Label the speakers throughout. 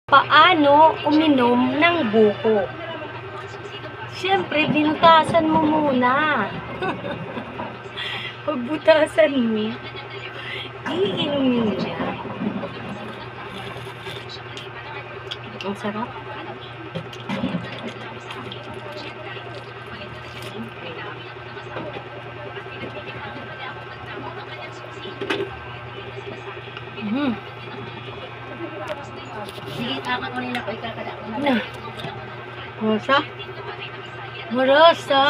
Speaker 1: Paano uminom ng buko? Siyempre, binutasan mo muna. Pagbutasan mo, iinumin niya. Ang sarap.
Speaker 2: Sige, takan ko nila ko ikakada ko na.
Speaker 1: Rosa? Rosa!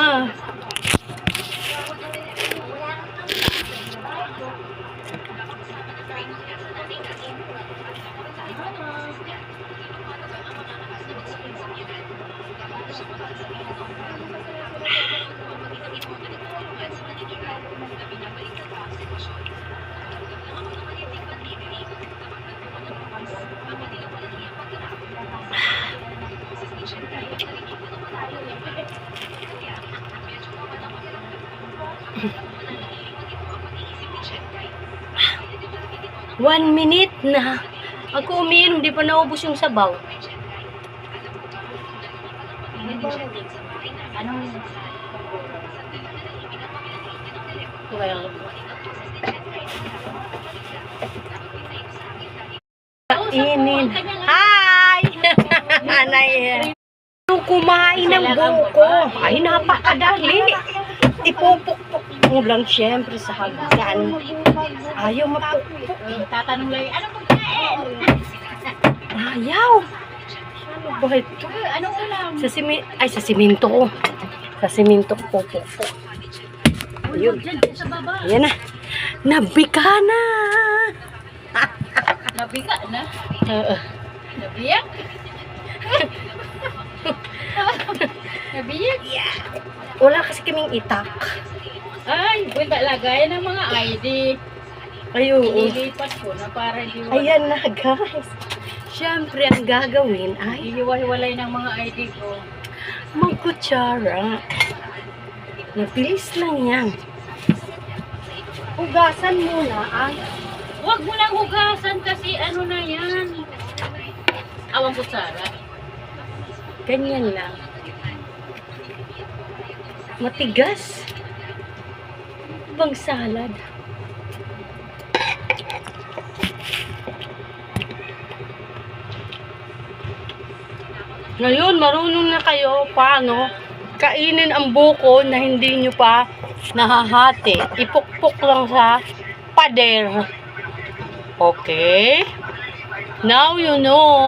Speaker 1: One minute na. Ako umiinom, di pa naubos yung sabaw.
Speaker 2: Anong
Speaker 1: Kainin. Hi! Anay. Kumain ng buko. Ay, napakadali. Ipupukpuk mo lang siyempre sa hagdan. Ayaw mapukpuk.
Speaker 2: tatanong lang, anong pagkain?
Speaker 1: Ayaw. Ano ba ito?
Speaker 2: Anong ulam?
Speaker 1: Sa siminto. Sa siminto po. Ayun.
Speaker 2: Diyan sa baba.
Speaker 1: Ayan na. Nabika na.
Speaker 2: Nabika na?
Speaker 1: Oo.
Speaker 2: Nabiyak? Nabiyak?
Speaker 1: Wala kasi kaming itak.
Speaker 2: Ay, punta lagay ng mga ID.
Speaker 1: Ayun.
Speaker 2: Ililipat ko na para hindi
Speaker 1: Ayan na guys. Siyempre ang gagawin ay
Speaker 2: hiwa-hiwalay ng mga ID ko.
Speaker 1: magkutsara. Mabilis lang yan. Hugasan muna ay
Speaker 2: Huwag mo lang hugasan kasi ano na yan. Awang kutsara.
Speaker 1: ganyan lang. Matigas. Bang salad. Ngayon, marunong na kayo paano kainin ang buko na hindi nyo pa nahahati. Ipukpok lang sa pader. Okay? Now you know.